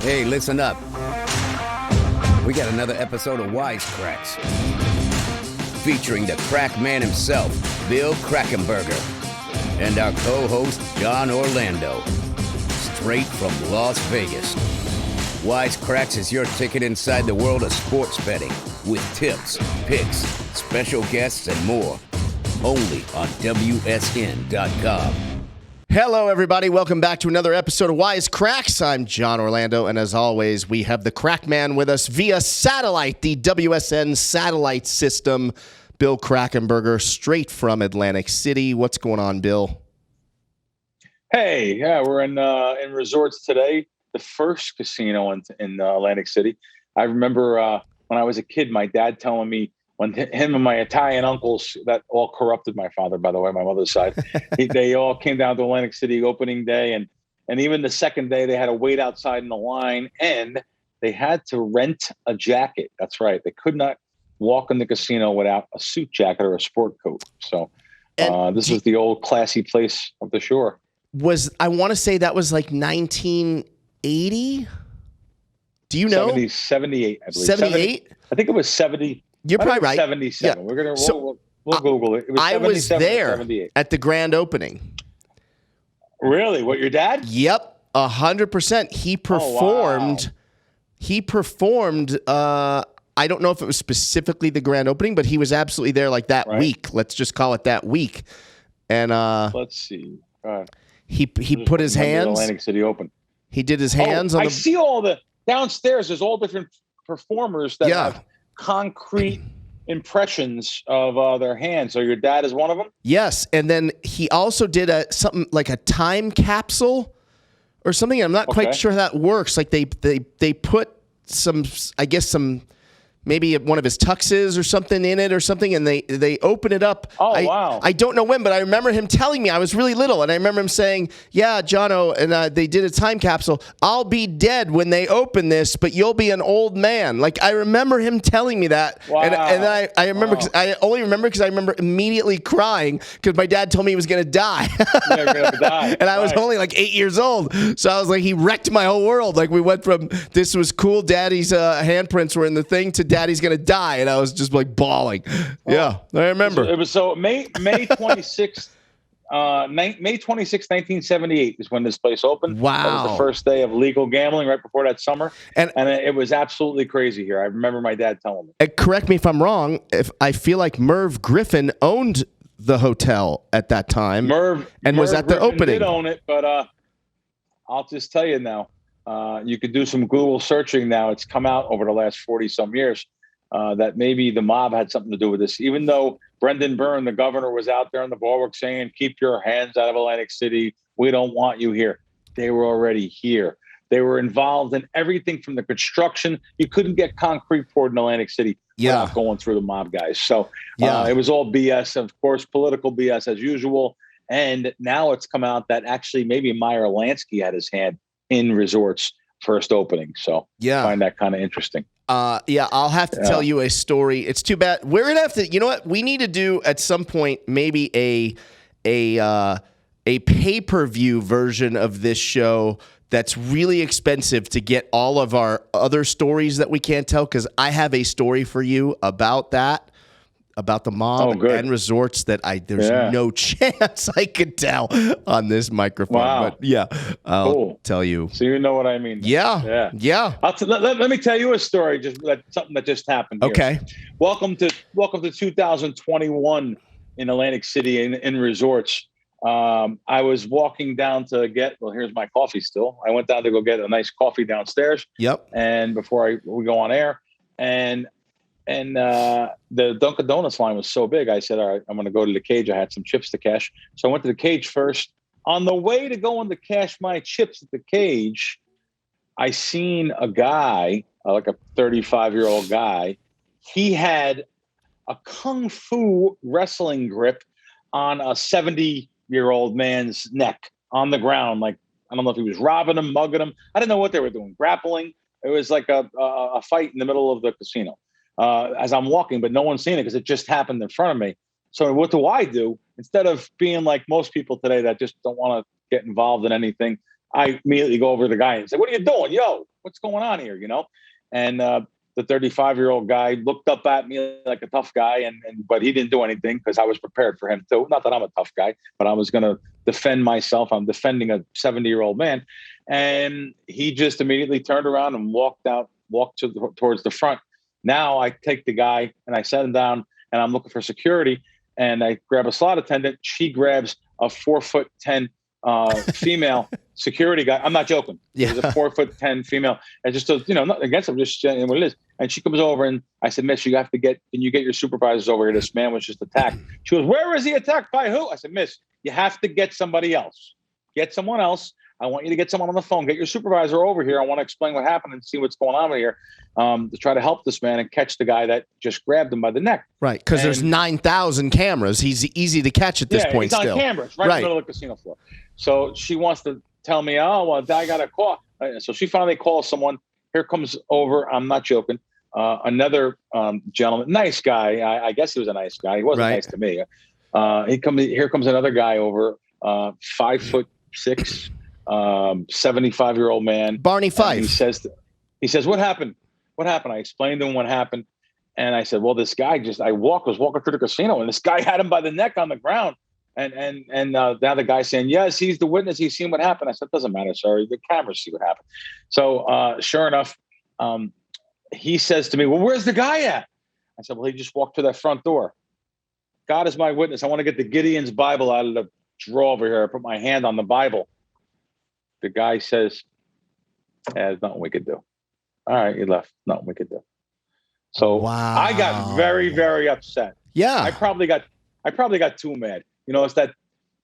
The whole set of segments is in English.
Hey, listen up. We got another episode of Cracks, featuring the crack man himself, Bill Krackomberger, and our co-host, John Orlando, straight from Las Vegas. Cracks is your ticket inside the world of sports betting, with tips, picks, special guests, and more. Only on WSN.com. Hello, everybody. Welcome back to another episode of Cracks. I'm John Orlando, and as always, we have the crack man with us via satellite, the WSN satellite system, Bill Krackomberger, straight from Atlantic City. What's going on, Bill? Hey, yeah, we're in resorts today. The first casino in Atlantic City. I remember when I was a kid, my dad telling me when him and my Italian uncles that all corrupted my father, by the way, my mother's side, they all came down to Atlantic City opening day. And even the second day, they had to wait outside in the line and they had to rent a jacket. That's right. They could not walk in the casino without a suit jacket or a sport coat. So this is the old classy place of the shore. I want to say that was like 1980? Do you know? 78, I believe. 78? I think it was 70. You're probably right. 77. Yeah. We'll Google it. It was I was there 78. at the grand opening. Really? What, your dad? Yep, 100%. He performed. Oh, wow. He performed. I don't know if it was specifically the grand opening, but he was absolutely there like that week. Let's just call it that week. And let's see. He put his hands. Atlantic City Open. He did his hands on. I see all the downstairs. There's all different performers that have concrete impressions of their hands. So your dad is one of them? Yes, and then he also did something like a time capsule or something. I'm not quite sure how that works. Like they put some, I guess maybe one of his tuxes or something in it or something, and they open it up. Oh, wow. I don't know when, but I remember him telling me. I was really little, and I remember him saying, yeah, Jono, and they did a time capsule. I'll be dead when they open this, but you'll be an old man. Like, I remember him telling me that. Wow. And I remember, I only remember because I remember immediately crying because my dad told me he was going to die. You're going to die. And I was only like 8 years old. So I was like, he wrecked my whole world. Like, we went from this was cool, daddy's handprints were in the thing, to daddy's gonna die, and I was just like bawling. Yeah, I remember. It was so May 26th, May 26th, 1978 is when this place opened. Wow, that was the first day of legal gambling right before that summer, and it was absolutely crazy here. I remember my dad telling me. Correct me if I'm wrong. If I feel like Merv Griffin owned the hotel at that time, Merv was at the Griffin opening. Did own it, but I'll just tell you now. You could do some Google searching now. It's come out over the last 40 some years that maybe the mob had something to do with this. Even though Brendan Byrne, the governor, was out there in the ballpark saying, keep your hands out of Atlantic City. We don't want you here. They were already here. They were involved in everything from the construction. You couldn't get concrete poured in Atlantic City without going through the mob guys. So it was all BS, of course, political BS as usual. And now it's come out that actually maybe Meyer Lansky had his hand in resorts first opening. So I find that kind of interesting. I'll have to tell you a story. It's too bad. We're going to have to, you know what? We need to do at some point, maybe a pay-per-view version of this show that's really expensive to get all of our other stories that we can't tell. Cause I have a story for you about that. About the mob and resorts that there's no chance I could tell on this microphone. Wow. But I'll tell you. So you know what I mean. Yeah. Let me tell you a story. Something that just happened here. Okay. Welcome to 2021 in Atlantic City in resorts. I was walking down to here's my coffee still. I went down to go get a nice coffee downstairs. Yep. And before we go on air, and the Dunkin' Donuts line was so big, I said, all right, I'm going to go to the cage. I had some chips to cash. So I went to the cage first. On the way to going to cash my chips at the cage, I seen a guy, like a 35-year-old guy. He had a kung fu wrestling grip on a 70-year-old man's neck on the ground. Like, I don't know if he was robbing him, mugging him. I didn't know what they were doing, grappling. It was like a fight in the middle of the casino. As I'm walking, but no one's seen it because it just happened in front of me. So what do I do? Instead of being like most people today that just don't want to get involved in anything, I immediately go over to the guy and say, what are you doing? Yo, what's going on here, you know? And the 35-year-old guy looked up at me like a tough guy, but he didn't do anything because I was prepared for him too. Not that I'm a tough guy, but I was going to defend myself. I'm defending a 70-year-old man. And he just immediately turned around and walked towards the front. Now I take the guy and I set him down, and I'm looking for security, and I grab a slot attendant. She grabs a 4'10" female security guy. I'm not joking. Yeah. She's a 4'10" female. And just, not against him, just saying what it is. And she comes over and I said, Miss, can you get your supervisors over here? This man was just attacked. She goes, where is he attacked? By who? I said, Miss, you have to get somebody else. Get someone else. I want you to get someone on the phone. Get your supervisor over here. I want to explain what happened and see what's going on here, to try to help this man and catch the guy that just grabbed him by the neck. Right, because there's 9,000 cameras. He's easy to catch at this point he's still. on cameras right in the middle of the casino floor. So she wants to tell me, oh, well, I got a call. So she finally calls someone. Here comes over, I'm not joking, another gentleman, nice guy. I guess he was a nice guy. He wasn't nice to me. Here comes another guy over, 5'6", 75-year-old man. Barney Fife. He says, what happened? What happened? I explained to him what happened. And I said, well, this guy was walking through the casino, and this guy had him by the neck on the ground. And now the guy's saying, yes, he's the witness. He's seen what happened. I said, doesn't matter, sir. The cameras see what happened. So sure enough, he says to me, well, where's the guy at? I said, well, he just walked to that front door. God is my witness. I want to get the Gideon's Bible out of the drawer over here. I put my hand on the Bible. The guy says, there's nothing we could do. All right, he left. Nothing we could do. So wow. I got very, very upset. Yeah. I probably got too mad. It's that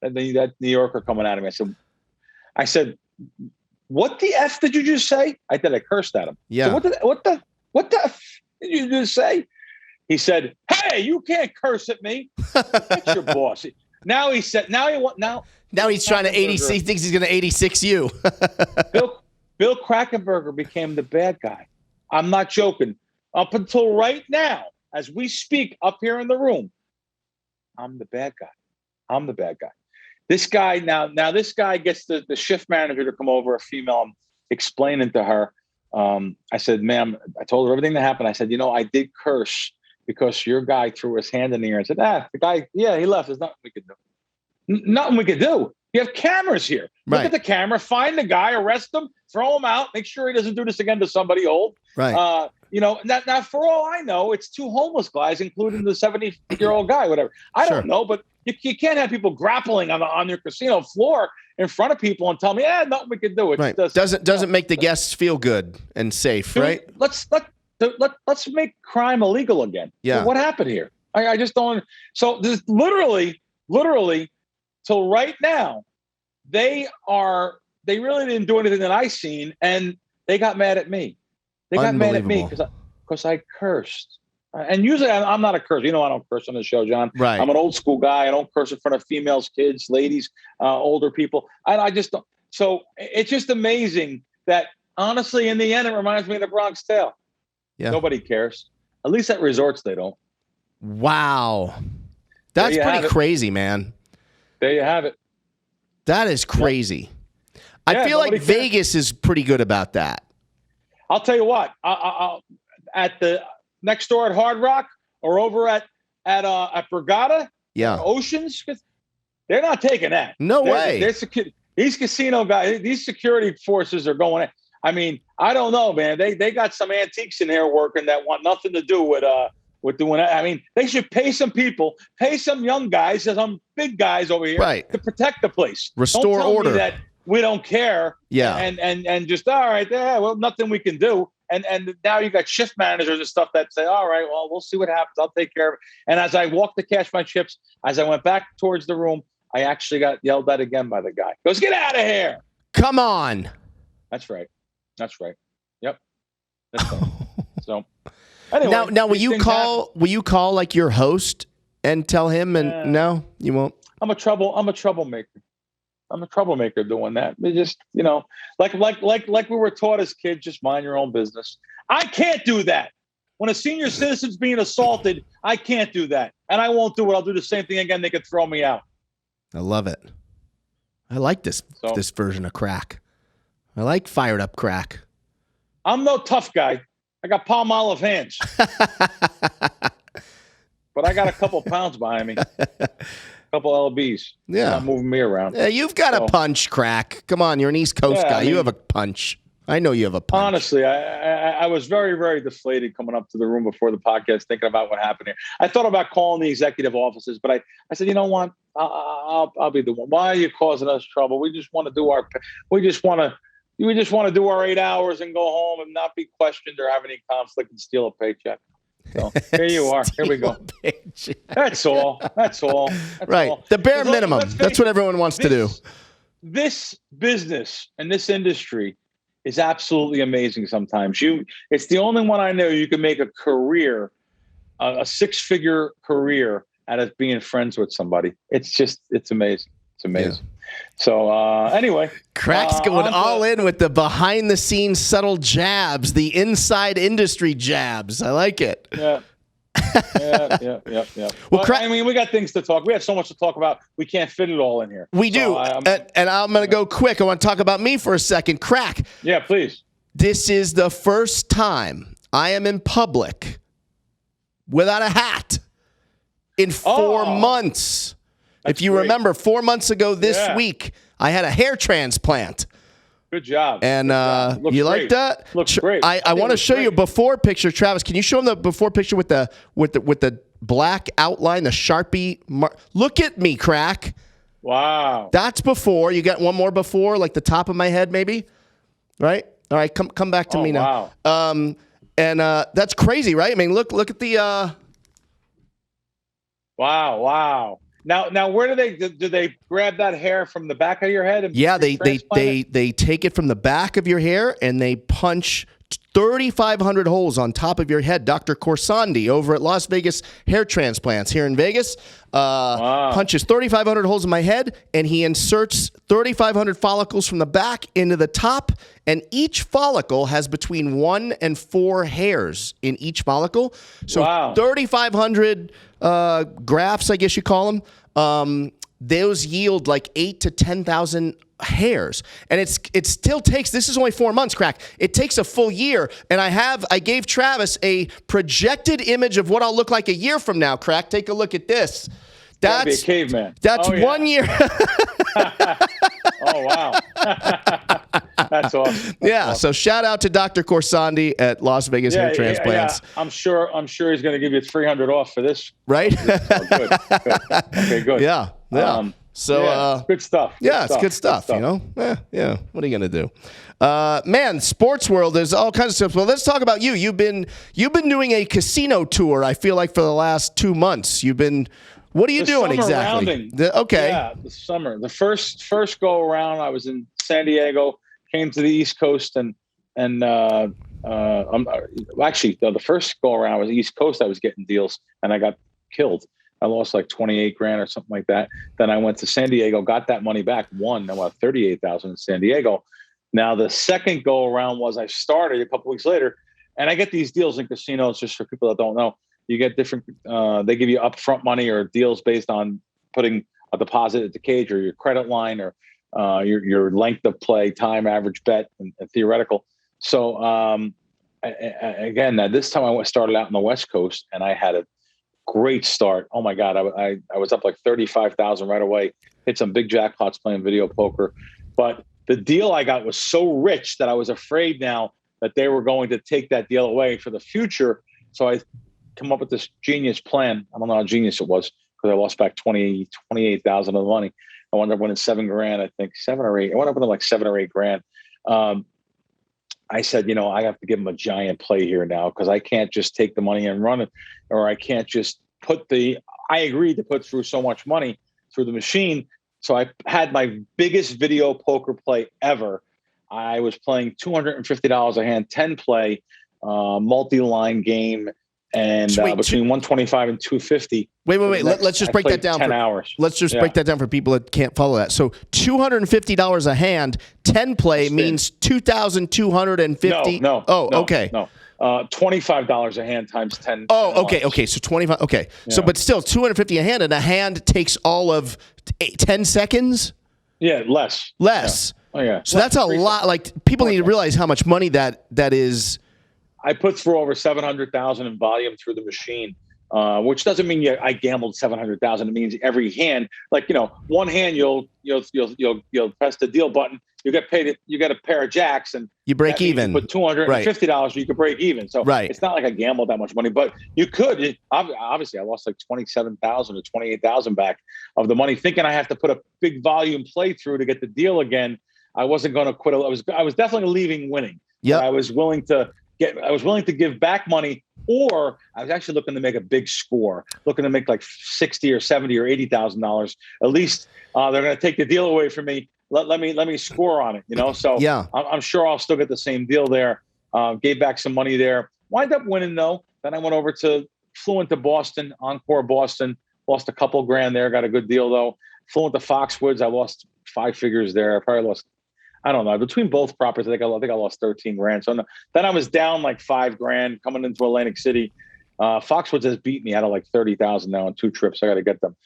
New Yorker coming at me. I said, what the F did you just say? I cursed at him. Yeah. So what the F did you just say? He said, hey, you can't curse at me. That's your boss. Now he's trying to 86. He thinks he's going to 86 you. Bill Krackomberger became the bad guy. I'm not joking. Up until right now, as we speak up here in the room, I'm the bad guy. This guy this guy gets the shift manager to come over, a female. I'm explaining to her. I said, ma'am, I told her everything that happened. I said, I did curse because your guy threw his hand in the air and said, the guy, yeah, he left. There's nothing we could do. Nothing we could do. You have cameras here. Look at the camera, find the guy, arrest him, throw him out, make sure he doesn't do this again to somebody old. Right. Now for all I know, it's two homeless guys, including the 70-year-old guy, whatever. I don't know, but you can't have people grappling on your casino floor in front of people and tell me, nothing we can do. It doesn't make the guests feel good and safe, right? Let's make crime illegal again. Yeah. What happened here? I just don't. So this literally, till right now, they really didn't do anything that I seen, and they got mad at me. They got mad at me because I cursed. And usually I'm not a curse. I don't curse on the show, John. Right. I'm an old school guy. I don't curse in front of females, kids, ladies, older people. I just don't. So it's just amazing that, honestly, in the end, it reminds me of the Bronx Tale. Yeah. Nobody cares. At least at resorts, they don't. Wow. That's pretty crazy, man. There you have it. That is crazy. I feel like Vegas is pretty good about that. I'll tell you what. I'll at the next door at Hard Rock or over at Borgata, Oceans, they're not taking that. No way. These casino guys, these security forces are going in. I mean, I don't know, man. They got some antiques in there working that want nothing to do with doing that. I mean, they should pay some people, pay some young guys, some big guys over here to protect the place. Restore don't tell order. Me that we don't care. Yeah. And just, all right, well, nothing we can do. And now you got shift managers and stuff that say, all right, well, we'll see what happens. I'll take care of it. And as I walked to cash my chips, as I went back towards the room, I actually got yelled at again by the guy. He goes, get out of here. Come on. That's right. Yep. That's right. So anyway, now will you call like your host and tell him no, you won't? I'm a troublemaker. I'm a troublemaker doing that. It just, like we were taught as kids, just mind your own business. I can't do that. When a senior citizen's being assaulted, I can't do that. And I won't do it. I'll do the same thing again. They could throw me out. I love it. I like this version of Crack. I like fired up Crack. I'm no tough guy. I got palm olive hands. But I got a couple pounds behind me. A couple LBs. Yeah. Not moving me around. Yeah, you've got a punch, Crack. Come on, you're an East Coast guy. You have a punch. I know you have a punch. Honestly, I was very, very deflated coming up to the room before the podcast, thinking about what happened here. I thought about calling the executive offices, but I said, you know what? I'll be the one. Why are you causing us trouble? We just want to do our 8 hours and go home and not be questioned or have any conflict and steal a paycheck. So here you are. Here we go. That's all. That's right. all. The bare minimum. That's what everyone wants to do. This business and this industry is absolutely amazing sometimes. It's the only one I know you can make a career, a 6-figure career out of being friends with somebody. It's amazing. It's amazing. Yeah. So anyway. Crack's going all in with the behind-the-scenes subtle jabs, the inside industry jabs. I like it. Yeah. Yeah. Well, I mean, we got things to talk. We have so much to talk about. We can't fit it all in here. We do. And I'm going to go quick. I want to talk about me for a second. Crack. Yeah, please. This is the first time I am in public without a hat in 4 months. If you remember, 4 months ago this week, I had a hair transplant. Good job. And you like that? Looks great. I want to show you a before picture, Travis. Can you show them the before picture with the black outline, the Sharpie? Look at me, Crack. Wow. That's before. You got one more before, like the top of my head, maybe. Right? All right. Come back to me now. Wow. And that's crazy, right? I mean, look at the. Wow. Now, where do they grab that hair from the back of your head? And they take it from the back of your hair and they punch 3,500 holes on top of your head. Dr. Corsandi over at Las Vegas Hair Transplants here in Vegas punches 3,500 holes in my head, and he inserts 3,500 follicles from the back into the top, and each follicle has between 1 and 4 hairs in each follicle. So 3,500 grafts, I guess you call them. Those yield like 8,000 to 10,000 hairs, and it still takes. This is only 4 months, Crack. It takes a full year, and I gave Travis a projected image of what I'll look like a year from now. Crack, take a look at this. That's be a caveman. That's 1 year. Oh wow, that's awesome. Awesome. So shout out to Dr. Corsandi at Las Vegas Hair Transplants. Yeah. I'm sure he's going to give you $300 off for this. Right? Good. Okay, good. Yeah. Good stuff. It's good stuff. You know. Yeah. What are you going to do? Man, sports world, there's all kinds of stuff. Well, let's talk about you. You've been doing a casino tour. I feel like for the last 2 months. What are you doing exactly? The summer. The first go around, I was in San Diego, came to the East Coast, and the first go around I was East Coast. I was getting deals, and I got killed. I lost like $28,000 or something like that. Then I went to San Diego, got that money back, won about $38,000 in San Diego. Now the second go around was I started a couple weeks later, and I get these deals in casinos. Just for people that don't know. You get different, they give you upfront money or deals based on putting a deposit at the cage or your credit line or your length of play, time, average bet, and theoretical. So again, this time I started out on the West Coast and I had a great start. Oh my God, I was up like 35,000 right away. Hit some big jackpots playing video poker. But the deal I got was so rich that I was afraid now that they were going to take that deal away for the future. So I come up with this genius plan. I don't know how genius it was because I lost back 28,000 of the money. I wound up winning $7,000, I think 7 or 8. I wound up winning like $7 or $8,000. I said, I have to give them a giant play here now because I can't just take the money and run it, or I can't just I agreed to put through so much money through the machine. So I had my biggest video poker play ever. I was playing $250 a hand, 10 play, multi-line game. And between 125 and 250. Wait. Let's just break that down. 10 hours. Let's just break that down for people that can't follow that. So $250 a hand, 10 play means 2,250. No. Okay. No. $25 a hand times 10. Oh, okay. Okay. So 25. Okay. Yeah. So, but still $250 a hand, and a hand takes all of 10 seconds. Yeah. Less. Yeah. Oh yeah. So that's a lot. Like people need to realize how much money that is. I put through over 700,000 in volume through the machine, which doesn't mean I gambled 700,000. It means every hand, like one hand you'll press the deal button, you get paid. You get a pair of jacks, and you break even. You put $250, you could break even. So it's not like I gambled that much money, but you could. Obviously, I lost like 27,000 or 28,000 back of the money, thinking I have to put a big volume play through to get the deal again. I wasn't going to quit. I was definitely leaving winning. Yeah, I was willing to give back money, or I was actually looking to make a big score, looking to make like $60 or $70 or $80,000. At least they're going to take the deal away from me. Let me score on it, So yeah, I'm sure I'll still get the same deal there. Gave back some money there. Wind up winning though. Then I flew into Boston, Encore Boston, lost a couple grand there. Got a good deal though. Flew into Foxwoods. I lost 5 figures there. I probably lost, I don't know, between both properties, I think I lost 13 grand. So then I was down like 5 grand coming into Atlantic City. Foxwoods has beat me out of like 30,000 now on 2 trips. I got to get them.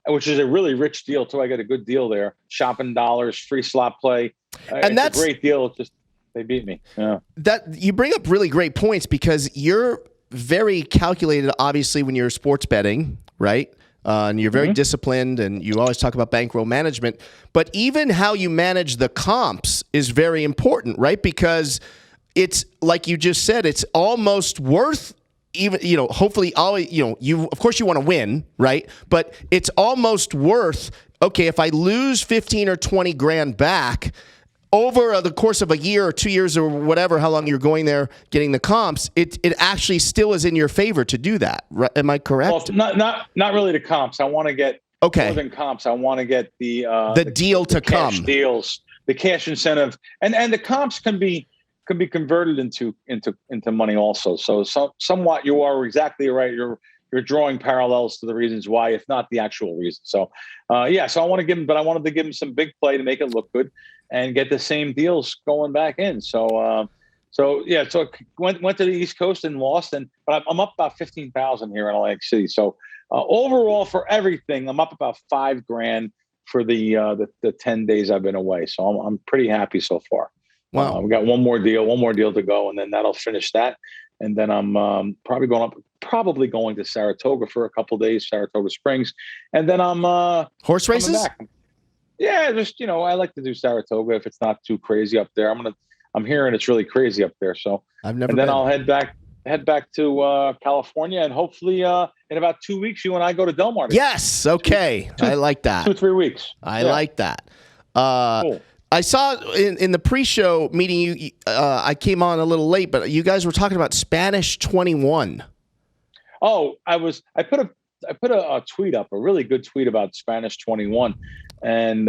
Which is a really rich deal too. I got a good deal there. Shopping dollars, free slot play. And that's a great deal. It's just, they beat me. Yeah. That you bring up really great points because you're very calculated, obviously, when you're sports betting, right? And you're very disciplined, and you always talk about bankroll management. But even how you manage the comps is very important, right? Because it's like you just said, it's almost worth even, hopefully, of course you want to win, right? But it's almost worth, okay, if I lose 15 or 20 grand back over the course of a year or 2 years or whatever, how long you're going there getting the comps, it actually still is in your favor to do that. Right? Am I correct? Well, not really the comps. I want to get more than comps. I want to get the deal to cash come deals, the cash incentive, and the comps can be converted into money also. So somewhat you are exactly right. You're drawing parallels to the reasons why, if not the actual reason. So so I want to give him, but I wanted to give him some big play to make it look good and get the same deals going back in. So went to the East Coast and lost, but I'm up about 15,000 here in Atlantic City. So overall for everything, I'm up about 5 grand for the 10 days I've been away. So I'm pretty happy so far. Wow. We got one more deal to go, and then that'll finish that. And then I'm probably going to Saratoga for a couple of days, Saratoga Springs, and then I'm horse races. Back. Yeah, just I like to do Saratoga if it's not too crazy up there. I'm hearing it's really crazy up there, so I've never. And then been. I'll head back to California, and hopefully in about 2 weeks you and I go to Del Mar. Yes. Okay. I like that. 2-3 weeks. I like that. Cool. I saw in the pre-show meeting you. I came on a little late, but you guys were talking about Spanish 21. Oh, I put a tweet up, a really good tweet about Spanish 21, and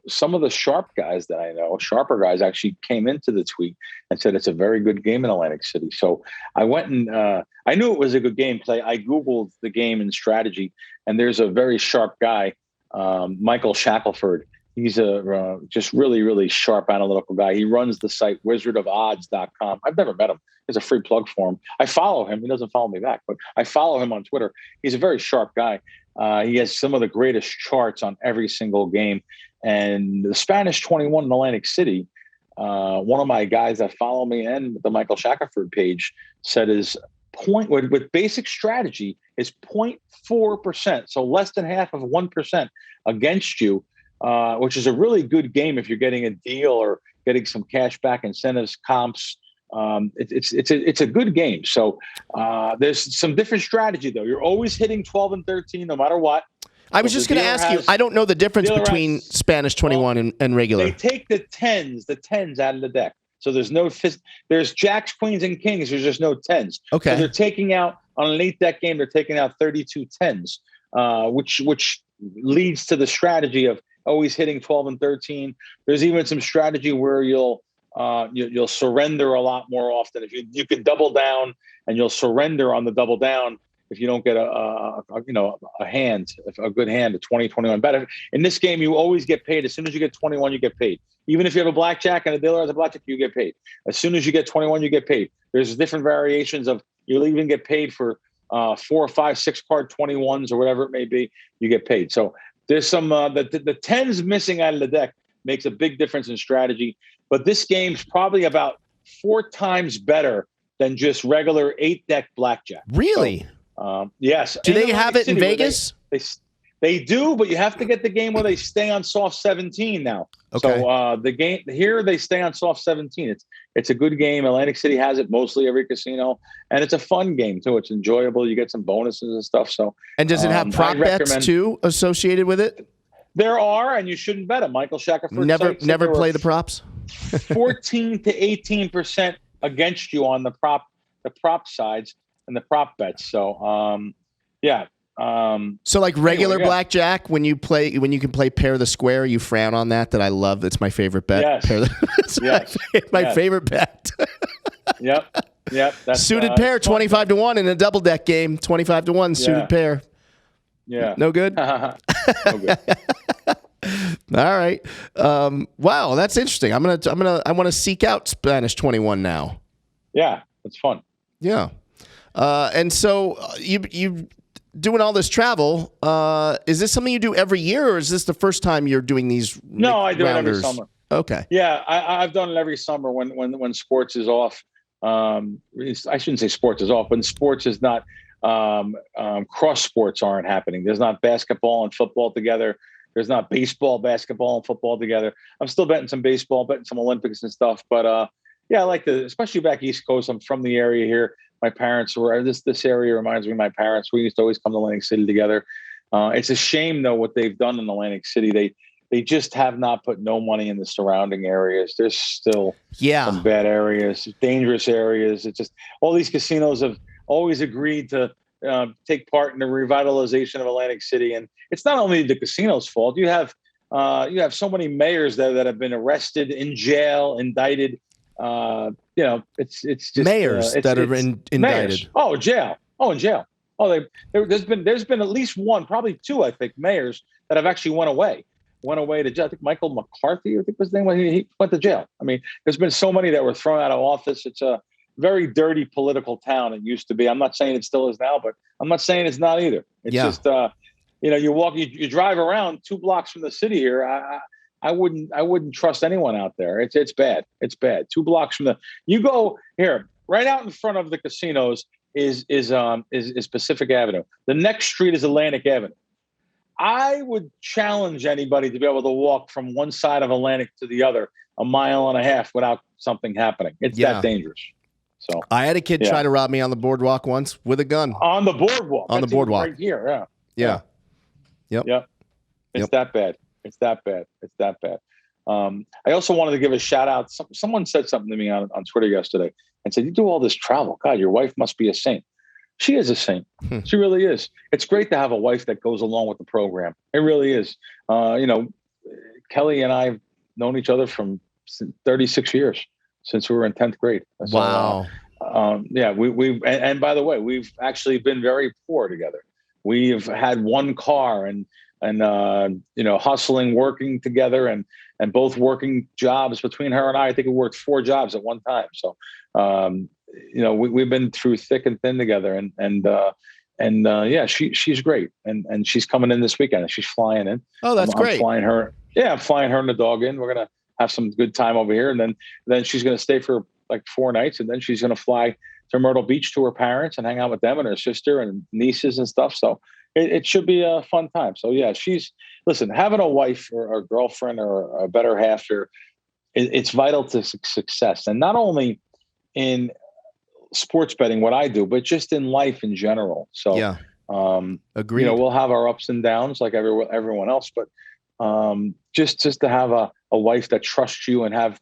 some of the sharper guys actually came into the tweet and said it's a very good game in Atlantic City. So I went and I knew it was a good game play. I Googled the game and strategy, and there's a very sharp guy, Michael Shackelford. He's a just really, really sharp analytical guy. He runs the site wizardofodds.com. I've never met him. There's a free plug for him. I follow him. He doesn't follow me back, but I follow him on Twitter. He's a very sharp guy. He has some of the greatest charts on every single game. And the Spanish 21 in Atlantic City, one of my guys that follow me and the Michael Shackelford page said his point with basic strategy is 0.4%. So less than half of 1% against you. Which is a really good game if you're getting a deal or getting some cash back incentives, comps. It's a good game. So there's some different strategy though. You're always hitting 12 and 13 no matter what. I was just going to ask you. I don't know the difference between Spanish 21 and regular. They take the tens out of the deck. So there's jacks, queens, and kings. There's just no tens. Okay. So they're taking out on an 8-deck game. They're taking out 32 tens, which leads to the strategy of always hitting 12 and 13. There's even some strategy where you'll surrender a lot more often. If you can double down and you'll surrender on the double down if you don't get a good hand, a 20, 21 bet. In this game, you always get paid. As soon as you get 21, you get paid. Even if you have a blackjack and a dealer has a blackjack, you get paid. As soon as you get 21, you get paid. There's different variations of you'll even get paid for 4 or 5, 6 card 21s or whatever it may be. You get paid. So There's some the tens missing out of the deck makes a big difference in strategy. But this game's probably about 4 times better than just regular 8-deck blackjack. Really? So, yes. Do they have it in Vegas? They do, but you have to get the game where they stay on soft 17 now. Okay. So the game here, they stay on soft 17. It's a good game. Atlantic City has it mostly every casino, and it's a fun game too. It's enjoyable. You get some bonuses and stuff. So, and does it have prop bets too associated with it? There are, and you shouldn't bet them. Michael Shackelford never play the props. 14 to 18% against you on the prop sides and the prop bets. So, yeah. So like regular blackjack, when you can play pair the square, you frown on that. That I love. It's my favorite bet. Yes. my favorite bet. Yep. That's, suited pair, 25-1 in a double deck game. 25-1 suited pair. Yeah. No good. No good. All right. Wow, that's interesting. I want to seek out Spanish 21 now. Yeah, it's fun. Yeah. And so you doing all this travel, is this something you do every year, or is this the first time you're doing these? No, I do it every summer. Okay. Yeah, I've done it every summer when sports is off. I shouldn't say sports is off, when sports is not, cross sports aren't happening. There's not basketball and football together. There's not baseball, basketball, and football together. I'm still betting some baseball, betting some Olympics and stuff. But yeah, I like especially back East Coast. I'm from the area here. My parents were this area reminds me of my parents. We used to always come to Atlantic City together. It's a shame though what they've done in Atlantic City. They just have not put no money in the surrounding areas. There's still some bad areas, dangerous areas. It's just all these casinos have always agreed to take part in the revitalization of Atlantic City, and it's not only the casino's fault. You have so many mayors that have been arrested, in jail, indicted. It's just mayors that are indicted. Mayors. Oh, jail. Oh, in jail. Oh, there's been at least one, probably two, I think, mayors that have actually went away to jail. I think Michael McCarthy, I think his name was, he went to jail. I mean, there's been so many that were thrown out of office. It's a very dirty political town. It used to be. I'm not saying it still is now, but I'm not saying it's not either. It's just, you drive around 2 blocks from the city here. I wouldn't trust anyone out there. It's bad. It's bad. 2 blocks from you go here, right out in front of the casinos is Pacific Avenue. The next street is Atlantic Avenue. I would challenge anybody to be able to walk from one side of Atlantic to the other 1.5 miles without something happening. It's that dangerous. So I had a kid try to rob me on the bourwalk once with a gun. On the boardwalk. On the boardwalk. Right here. Yeah. Yep. It's that bad. It's that bad. I also wanted to give a shout out. Someone said something to me on Twitter yesterday and said, "You do all this travel. God, your wife must be a saint." She is a saint. She really is. It's great to have a wife that goes along with the program. It really is. Kelly and I have known each other from 36 years, since we were in 10th grade. So, wow. And by the way, we've actually been very poor together. We've had one car and hustling, working together and both working jobs between her and I think we worked 4 jobs at one time. So, we've been through thick and thin together she's great. And she's coming in this weekend and she's flying in. Oh, that's great. I'm flying her and the dog in. We're going to have some good time over here. And then she's going to stay for like 4 nights. And then she's going to fly to Myrtle Beach to her parents and hang out with them and her sister and nieces and stuff. So it should be a fun time. So yeah, having a wife or a girlfriend or a better half here, it's vital to success. And not only in sports betting, what I do, but just in life in general. So agreed. We'll have our ups and downs like everyone else, but just to have a wife that trusts you and have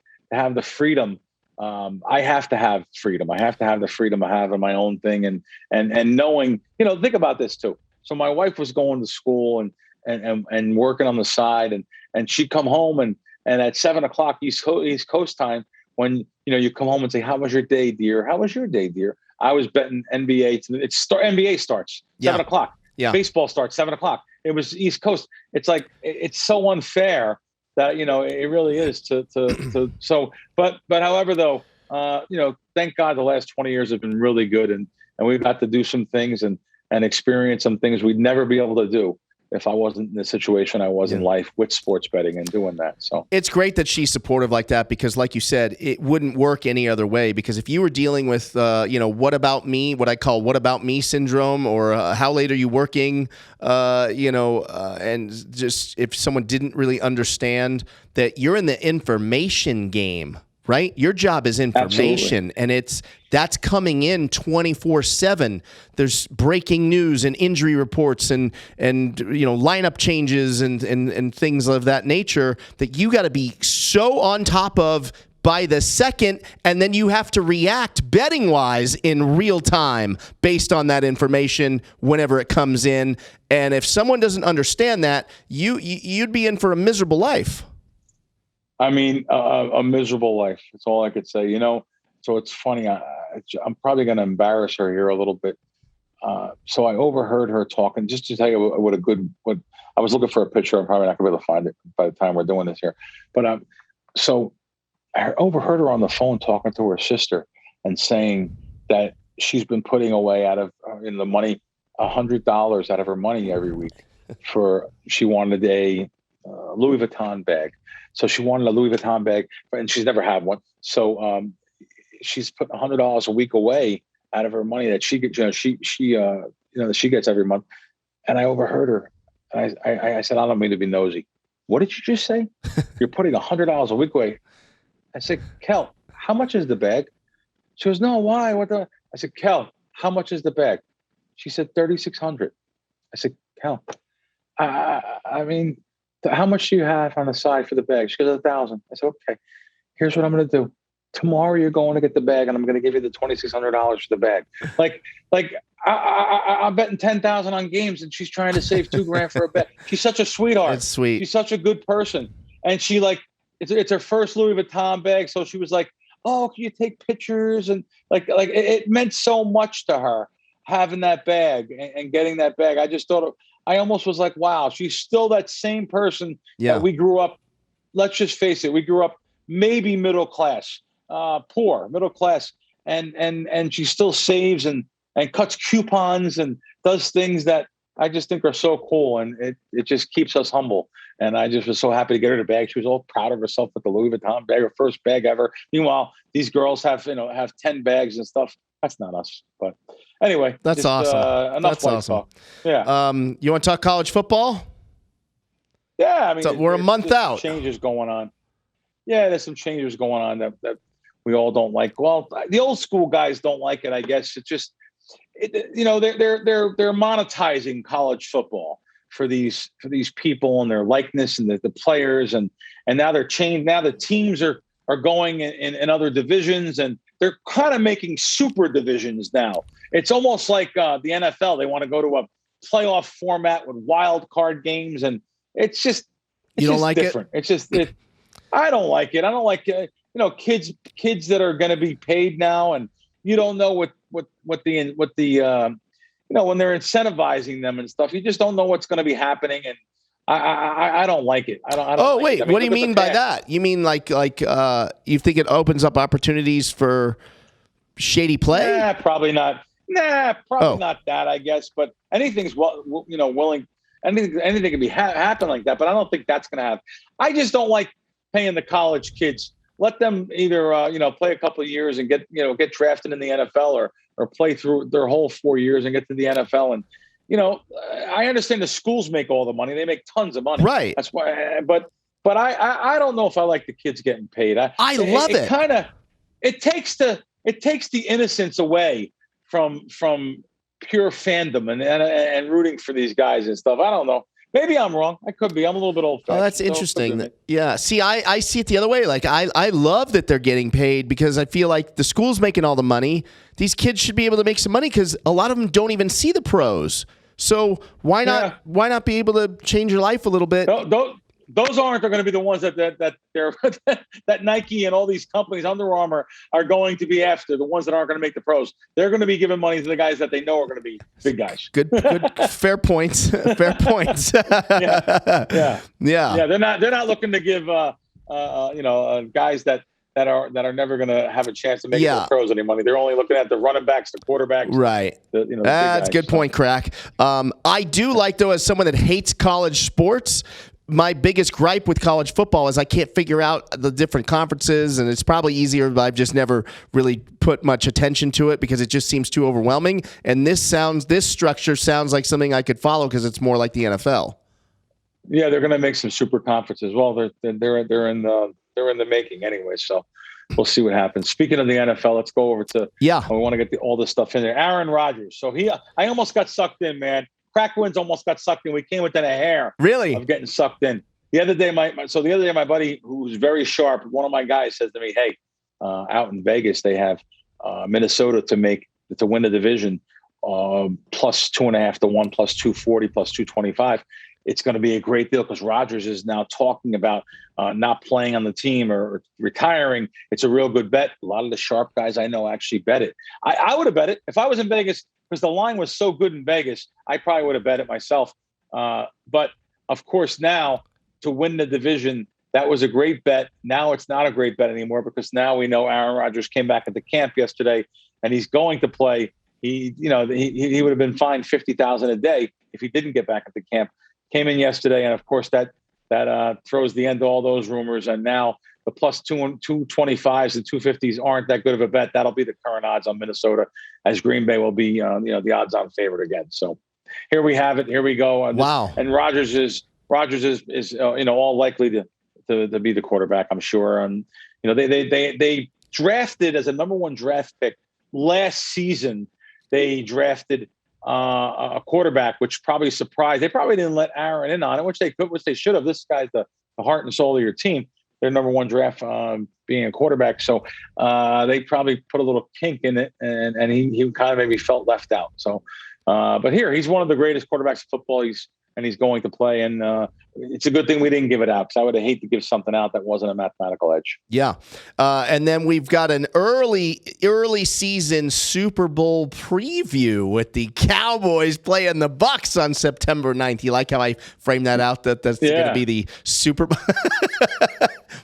the freedom. I have to have freedom. I have to have the freedom I have in my own thing and knowing, think about this too. So my wife was going to school and working on the side and she'd come home and at 7:00 East Coast time, when, you come home and say, "How was your day, dear? How was your day, dear?" I was betting NBA. NBA starts 7:00. Yeah. Baseball starts 7:00. It was East Coast. It's like, it's so unfair that, it really is but however though, thank God the last 20 years have been really good and we've got to do some things and experience some things we'd never be able to do if I wasn't in the situation I was in life with sports betting and doing that. So it's great that she's supportive like that, because like you said, it wouldn't work any other way. Because if you were dealing with, what about me, what I call what about me syndrome, or how late are you working, and just if someone didn't really understand that you're in the information game, right? Your job is information. Absolutely. And that's coming in 24/7. There's breaking news and injury reports and lineup changes and things of that nature that you got to be so on top of by the second, and then you have to react betting wise in real time based on that information whenever it comes in. And if someone doesn't understand that, you'd be in for a miserable life. I mean, a miserable life. That's all I could say. So it's funny. I'm probably going to embarrass her here a little bit. So I overheard her talking. Just to tell you what I was looking for a picture. I'm probably not going to be able to find it by the time we're doing this here. But so I overheard her on the phone talking to her sister and saying that she's been putting away out of in the money $100 out of her money every week she wanted a Louis Vuitton bag. So she wanted a Louis Vuitton bag, and she's never had one. So she's putting $100 a week away out of her money that she gets, that she gets every month. And I overheard her. And I said, I don't mean to be nosy. What did you just say? You're putting $100 a week away. I said, Kel, how much is the bag? She goes, no, why? What the? I said, Kel, how much is the bag? She said, $3,600. I said, Kel, I mean, how much do you have on the side for the bag? She goes, $1,000. I said, okay, here's what I'm going to do. Tomorrow you're going to get the bag, and I'm going to give you the $2,600 for the bag. Like I'm betting 10,000 on games, and she's trying to save $2,000 for a bet. She's such a sweetheart. That's sweet. She's such a good person. And she it's her first Louis Vuitton bag. So she was like, oh, can you take pictures? And it meant so much to her having that bag and getting that bag. I just thought I almost was like, wow, she's still that same person that we grew up. Let's just face it. We grew up maybe middle class, poor, middle class. And she still saves and cuts coupons and does things that I just think are so cool. And it just keeps us humble. And I just was so happy to get her the bag. She was all proud of herself with the Louis Vuitton bag, her first bag ever. Meanwhile, these girls have 10 bags and stuff. That's not us. But anyway, that's awesome. Enough that's awesome. Talk. Yeah. You want to talk college football? Yeah. I mean, so we're a month out. Changes going on. Yeah, there's some changes going on that we all don't like. Well, the old school guys don't like it. I guess it's just, they're monetizing college football for these people and their likeness and the players and now they're changed. Now the teams are going in other divisions, and they're kind of making super divisions now. It's almost like the NFL. They want to go to a playoff format with wild card games, and it's just you don't like different. It's just I don't like it. I don't like kids that are going to be paid now, and you don't know what the when they're incentivizing them and stuff, you just don't know what's going to be happening, and I don't like it. I don't wait, like it. I mean, what do you mean by that? You mean like you think it opens up opportunities for shady play? Nah, probably not. Probably not that. I guess, but anything's willing. Anything can be happen like that, but I don't think that's going to happen. I just don't like paying the college kids. Let them either play a couple of years and get drafted in the NFL or play through their whole 4 years and get to the NFL. And I understand the schools make all the money; they make tons of money. Right. That's why. But I don't know if I like the kids getting paid. I love it. It takes the innocence away from pure fandom and rooting for these guys and stuff. I don't know. Maybe I'm wrong. I could be. I'm a little bit old-fashioned. Oh, that's interesting. Yeah. See, I see it the other way. Like, I love that they're getting paid because I feel like the school's making all the money. These kids should be able to make some money because a lot of them don't even see the pros. So why not be able to change your life a little bit? Those aren't going to be the ones that they're that Nike and all these companies, Under Armour, are going to be after. The ones that aren't going to make the pros. They're going to be giving money to the guys that they know are going to be big guys. Good, fair points. Fair points. Yeah. They're not looking to give guys that that are never going to have a chance to make it to the pros any money. They're only looking at the running backs, the quarterbacks. Right. That's a good point, Crack. I do like, though, as someone that hates college sports, my biggest gripe with college football is I can't figure out the different conferences, and it's probably easier, but I've just never really put much attention to it because it just seems too overwhelming. And this structure sounds like something I could follow because it's more like the NFL. Yeah, they're going to make some super conferences. Well, they're in the making anyway, so we'll see what happens. Speaking of the NFL, let's go over to we want to get all this stuff in there. Aaron Rodgers. So I almost got sucked in, man. Crack wins almost got sucked in. We came within a hair of getting sucked in. The other day, my buddy, who's very sharp, one of my guys says to me, "Hey, out in Vegas, they have Minnesota to win the division, plus 2.5 to 1, plus 240, plus 225. It's going to be a great deal because Rodgers is now talking about not playing on the team or retiring. It's a real good bet. A lot of the sharp guys I know actually bet it. I would have bet it if I was in Vegas because the line was so good in Vegas. I probably would have bet it myself. But of course, now to win the division, that was a great bet. Now it's not a great bet anymore because now we know Aaron Rodgers came back at the camp yesterday and he's going to play. He would have been fined $50,000 a day if he didn't get back at the camp. Came in yesterday, and of course that throws the end to all those rumors. And now the plus 225s and 250s aren't that good of a bet. That'll be the current odds on Minnesota, as Green Bay will be the odds-on favorite again. So here we have it. Here we go. Wow. And Rodgers is all likely to be the quarterback, I'm sure. And they drafted as a number 1 draft pick last season. They drafted a quarterback, which probably surprised. They probably didn't let Aaron in on it, which they should have. This guy's the heart and soul of your team. Their number 1 draft being a quarterback. So they probably put a little kink in it, and he kind of maybe felt left out. So, but here, he's one of the greatest quarterbacks in football. He's going to play, and it's a good thing we didn't give it out because I would have hated to give something out that wasn't a mathematical edge. Yeah, and then we've got an early season Super Bowl preview with the Cowboys playing the Bucks on September 9th. You like how I framed that out? That's going to be the Super Bowl.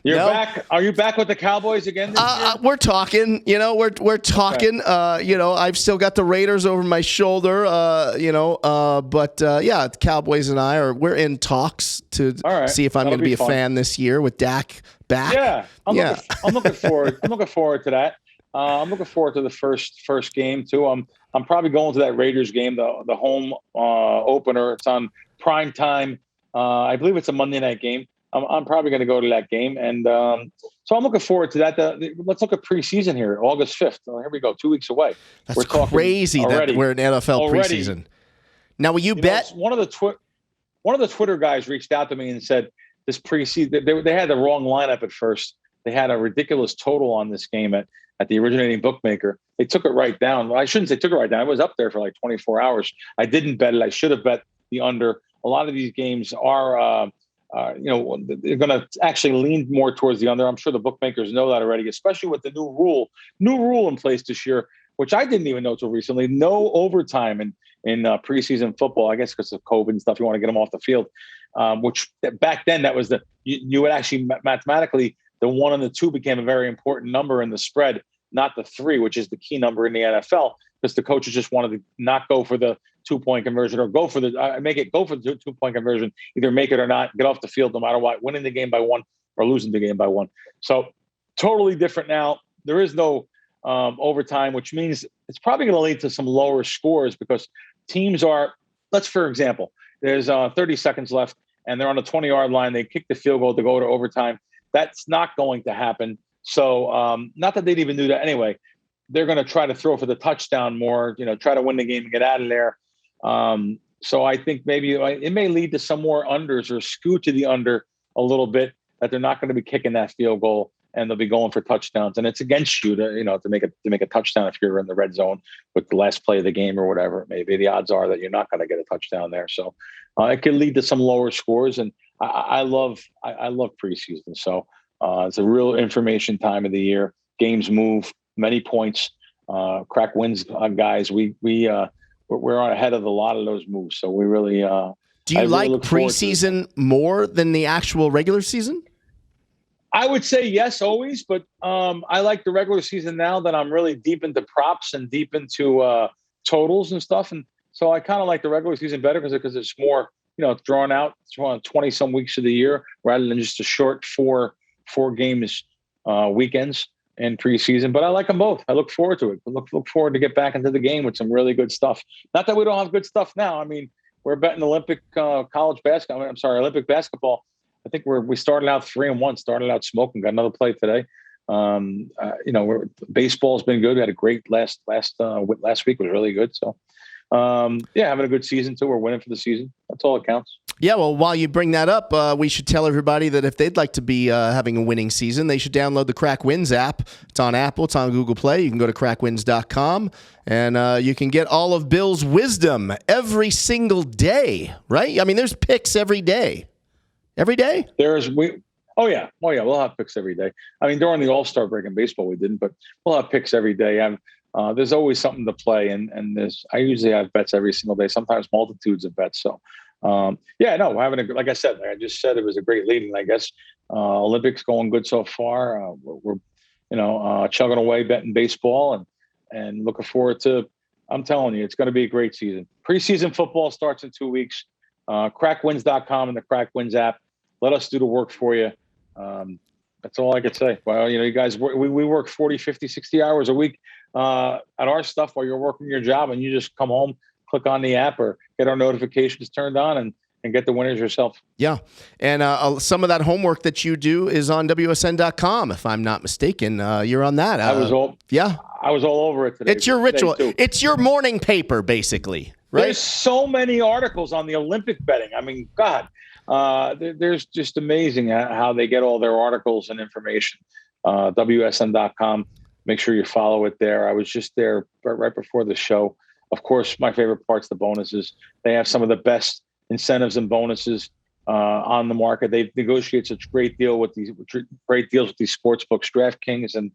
You're back. Are you back with the Cowboys again this year? We're talking. We're talking. Okay. I've still got the Raiders over my shoulder. But the Cowboys and we're in talks to see if I'm going to be a fan this year with Dak back. Yeah, I'm looking forward. I'm looking forward to that. I'm looking forward to the first game too. I'm probably going to that Raiders game, the home opener. It's on prime time. I believe it's a Monday night game. I'm probably going to go to that game, and so I'm looking forward to that. Let's look at preseason here, August 5th. Here we go, 2 weeks away. That's crazy that we're in NFL preseason. Now, will you bet? One of the Twitter guys reached out to me and said this preseason they had the wrong lineup at first. They had a ridiculous total on this game at the originating bookmaker. They took it right down. Well, I shouldn't say took it right down. It was up there for like 24 hours. I didn't bet it. I should have bet the under. A lot of these games are. They're going to actually lean more towards the under. I'm sure the bookmakers know that already, especially with the new rule in place this year, which I didn't even know until recently. No overtime in preseason football, I guess because of COVID and stuff. You want to get them off the field, which back then that was you would actually mathematically the 1 and the 2 became a very important number in the spread, not the 3, which is the key number in the NFL, because the coaches just wanted to not go for the 2-point conversion or go for the 2-point conversion, either make it or not, get off the field no matter what, winning the game by 1 or losing the game by 1. So totally different now. There is no overtime, which means it's probably going to lead to some lower scores because teams are, for example, there's 30 seconds left and they're on the 20-yard line. They kick the field goal to go to overtime. That's not going to happen. So not that they'd even do that anyway. They're going to try to throw for the touchdown more, try to win the game and get out of there. So I think maybe it may lead to some more unders or skew to the under a little bit, that they're not going to be kicking that field goal and they'll be going for touchdowns. And it's against you to make a touchdown if you're in the red zone with the last play of the game or whatever it may be. The odds are that you're not going to get a touchdown there. So it could lead to some lower scores. And I love preseason. So it's a real information time of the year. Games move, many points. Crack wins, guys. We're on ahead of a lot of those moves. So we really. Do you like preseason more than the actual regular season? I would say yes, always, but I like the regular season now that I'm really deep into props and deep into totals and stuff, and so I kind of like the regular season better because it's more drawn out, 20 some weeks of the year rather than just a short four games weekends in preseason. But I like them both. I look forward to it. I look forward to get back into the game with some really good stuff. Not that we don't have good stuff now. I mean, we're betting Olympic Olympic basketball. I think we started out 3-1, started out smoking, got another play today. Baseball's been good. We had a great last week was really good. So, having a good season too. We're winning for the season. That's all that counts. Yeah, well, while you bring that up, we should tell everybody that if they'd like to be having a winning season, they should download the Crack Wins app. It's on Apple. It's on Google Play. You can go to crackwins.com, and you can get all of Bill's wisdom every single day, right? I mean, there's picks every day. Every day? Oh yeah. We'll have picks every day. I mean, during the All-Star break in baseball, we didn't, but we'll have picks every day. There's always something to play, and I usually have bets every single day. Sometimes multitudes of bets. So, having like I said, I just said it was a great lead, and I guess Olympics going good so far. We're chugging away betting baseball and looking forward to. I'm telling you, it's going to be a great season. Preseason football starts in 2 weeks. Crackwins.com and the Crack Wins app. Let us do the work for you. That's all I could say. Well, you guys, we work 40, 50, 60 hours a week at our stuff while you're working your job, and you just come home, click on the app or get our notifications turned on and get the winners yourself. Yeah. And some of that homework that you do is on WSN.com, if I'm not mistaken. You're on that. I was all over it today. It's your ritual. It's your morning paper, basically. Right? There's so many articles on the Olympic betting. I mean, God, there's just amazing how they get all their articles and information. WSN.com. Make sure you follow it there. I was just there right before the show. Of course, my favorite part's the bonuses. They have some of the best incentives and bonuses on the market. They've negotiated such great deals with these sports books, DraftKings and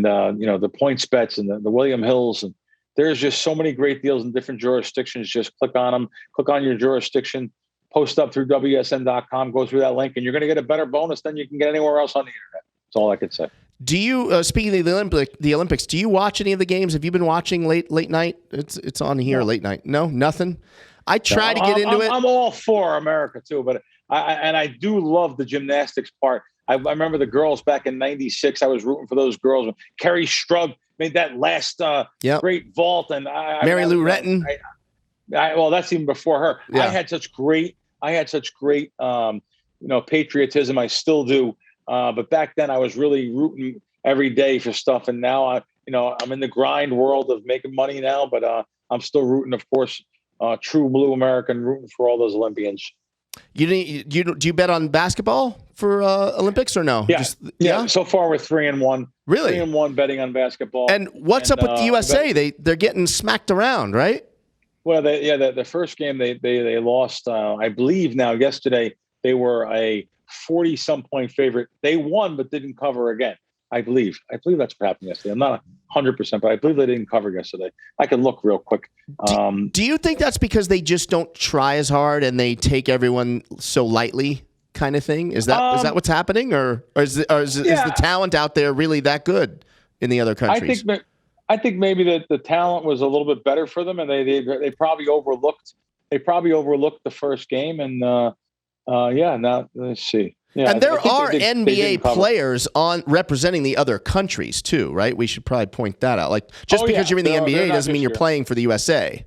the points bets and the William Hills, and there's just so many great deals in different jurisdictions. Just click on them, click on your jurisdiction, post up through WSN.com, go through that link, and you're going to get a better bonus than you can get anywhere else on the internet. That's all I could say. Do you, speaking of the Olympics, do you watch any of the games? Have you been watching late night? It's on here, late night. No, nothing. I try to get into it. I'm all for America too, but I do love the gymnastics part. I remember the girls back in '96. I was rooting for those girls. Kerry Strug made that last great vault, and Mary Lou Retton. Well, that's even before her. Yeah. I had such great patriotism. I still do. But back then I was really rooting every day for stuff. And now I'm in the grind world of making money now, but I'm still rooting, of course, true blue American, rooting for all those Olympians. Do you bet on basketball for Olympics or no? Yeah. So far we're 3-1. Really? 3-1 betting on basketball. And what's up with the USA? They're getting smacked around, right? Well, the first game they lost. I believe now yesterday they were a 40-some point favorite. They won but didn't cover again. I believe that's what happened yesterday. I'm not 100%, but I believe they didn't cover yesterday. I can look real quick. Do you think that's because they just don't try as hard and they take everyone so lightly, kind of thing? Is that what's happening, or is the talent out there really that good in the other countries? I think maybe the talent was a little bit better for them, and they probably overlooked the first game, and now let's see. Yeah, and there are NBA players on representing the other countries too, right? We should probably point that out. Like because you're in the NBA doesn't mean you're playing for the USA.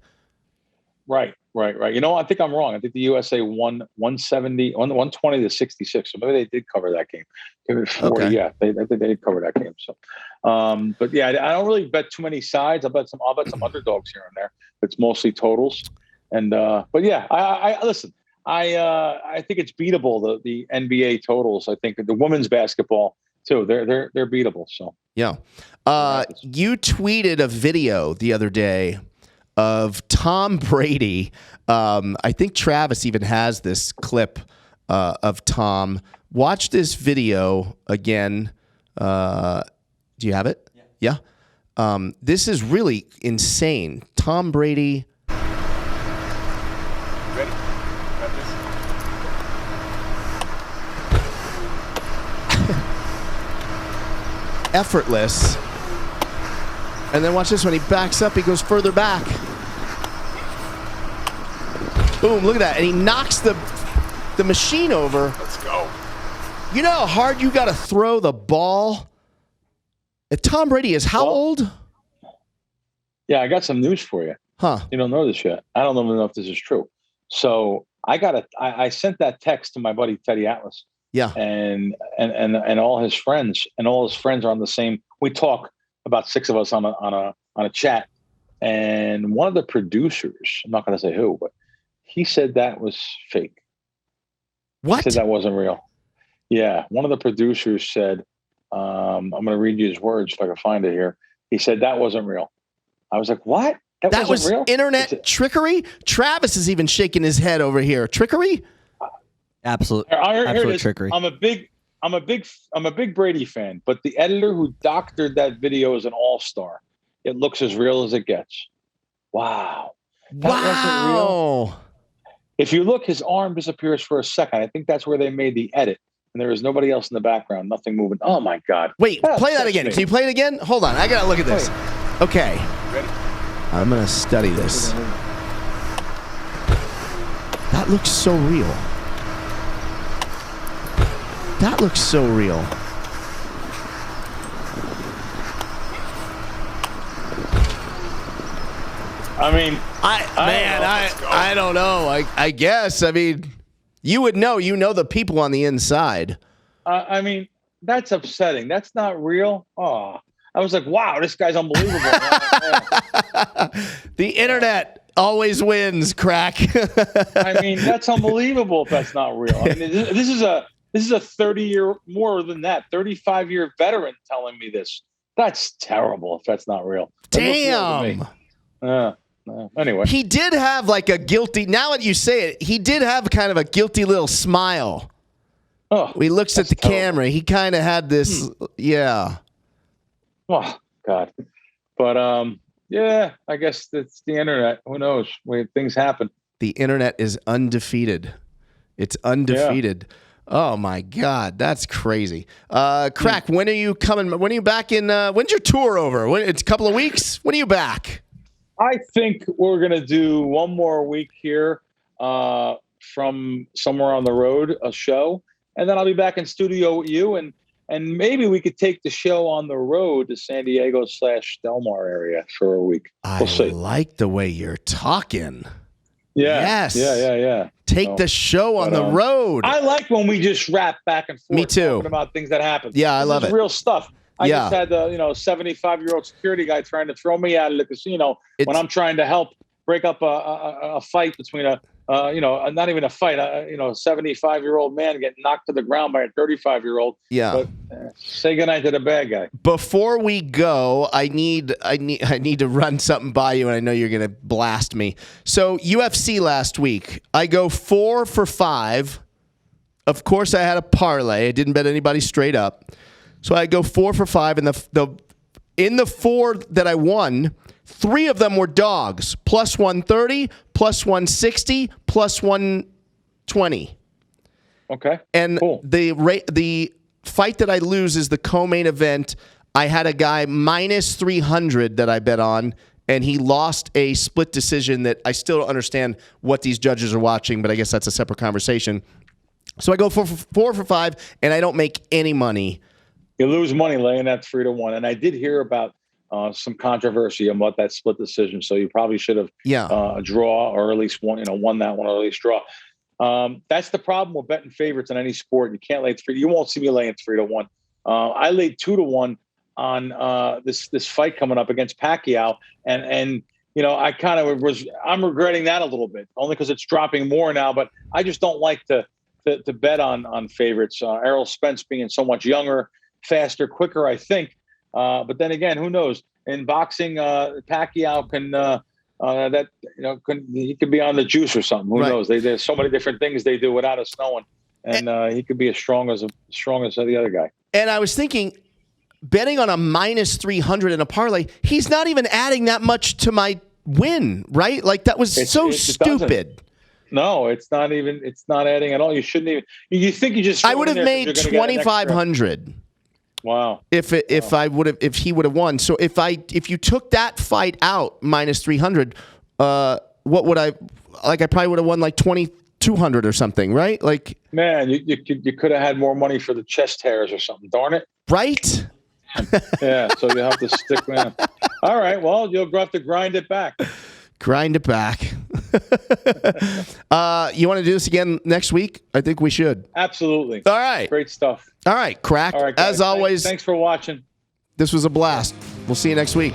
Right. I think I'm wrong. I think the USA won 120 to 66. So maybe they did cover that game. Give it 40. Okay. Yeah, I think they did cover that game. So, but yeah, I don't really bet too many sides. I'll bet some underdogs here and there. It's mostly totals. And but yeah, I listen. I think it's beatable, the NBA totals. I think the women's basketball too. They're beatable. So yeah. You tweeted a video the other day of Tom Brady. I think Travis even has this clip of Tom. Watch this video again. Do you have it? Yeah. This is really insane. Tom Brady. Ready? Got this? effortless. And then watch this. When he backs up, he goes further back. Boom, look at that. And he knocks the machine over. Let's go. You know how hard you got to throw the ball? Tom Brady is how old? Yeah, I got some news for you. Huh. You don't know this yet. I don't even know if this is true. So I sent that text to my buddy Teddy Atlas. Yeah. And all his friends, and all his friends are on the same. We talk about 6 of us on a chat. And one of the producers, I'm not going to say who, but he said that was fake. What? He said that wasn't real. Yeah. One of the producers said, I'm going to read you his words if I can find it here. He said that wasn't real. I was like, what? That was real? Internet trickery? Travis is even shaking his head over here. Trickery? Absolute trickery. I'm a big Brady fan, but the editor who doctored that video is an all-star. It looks as real as it gets. Wow. That wasn't real. If you look, his arm disappears for a second. I think that's where they made the edit. And there is nobody else in the background, nothing moving. Oh my God. Wait, play that again. Can you play it again? Hold on. I got to look at this. Okay. Ready? I'm going to study this. That looks so real. That looks so real. I mean, I don't know. I guess. I mean, you would know. You know the people on the inside. I mean, that's upsetting. That's not real. Oh, I was like, wow, this guy's unbelievable. The internet always wins, Crack. I mean, that's unbelievable if that's not real. I mean, this is a 30-year, more than that, 35-year veteran telling me this. That's terrible if that's not real. Damn. Anyway. He did have like a guilty, now that you say it, he did have kind of a guilty little smile. Oh, he looks at the camera. He kind of had this, yeah. Oh, God. But, yeah, I guess it's the internet. Who knows? Things happen. The internet is undefeated. It's undefeated. Yeah. Oh, my God. That's crazy. Crack, when are you coming? When are you back in? When's your tour over? It's a couple of weeks? When are you back? I think we're going to do one more week here from somewhere on the road, a show. And then I'll be back in studio with you. And maybe we could take the show on the road to San Diego / Del Mar area for a week. We'll see. Like the way you're talking. Yeah. Yes. Yeah. Take the show on the road. I like when we just rap back and forth. Me too. Talking about things that happen. Yeah, I love it. Real stuff. I just had the 75-year-old security guy trying to throw me out of the casino when I'm trying to help break up a fight between not even a fight, a 75-year-old man getting knocked to the ground by a 35-year-old. Yeah. But say goodnight to the bad guy. Before we go, I need to run something by you, and I know you're going to blast me. So UFC last week, I go 4 for 5. Of course, I had a parlay. I didn't bet anybody straight up. So I go 4 for 5, and in the 4 that I won, 3 of them were dogs, plus 130, plus 160, plus 120. Okay. And cool. The fight that I lose is the co-main event. I had a guy minus 300 that I bet on, and he lost a split decision that I still don't understand what these judges are watching, but I guess that's a separate conversation. So I go 4 for 5, and I don't make any money. You lose money laying that 3-1. And I did hear about some controversy about that split decision. So you probably should have a draw, or at least won that one, or at least draw. That's the problem with betting favorites in any sport. You can't lay 3. You won't see me laying 3-1. I laid 2-1 on this fight coming up against Pacquiao, and I kind of I'm regretting that a little bit, only because it's dropping more now. But I just don't like to bet on favorites. Errol Spence being so much younger, faster, quicker, I think. But then again, who knows? In boxing, Pacquiao he could be on the juice or something. Who knows? There's so many different things they do without us knowing, and he could be as strong as the other guy. And I was thinking, betting on a minus 300 in a parlay, he's not even adding that much to my win, right? Like that was so stupid. No, it's not adding at all. You shouldn't even. You think you just. I would have made 2,500. Wow. If he would have won. So if you took that fight out minus 300, what would I probably would have won like 2,200 or something, right? Like, man, you could have had more money for the chest hairs or something. Darn it. Right? Yeah. So you have to stick with. All right. Well, you'll have to grind it back. Grind it back. You want to do this again next week? I think we should. Absolutely. All right. Great stuff. All right, Crack. All right, guys. As always, Thanks for watching. This was a blast. We'll see you next week.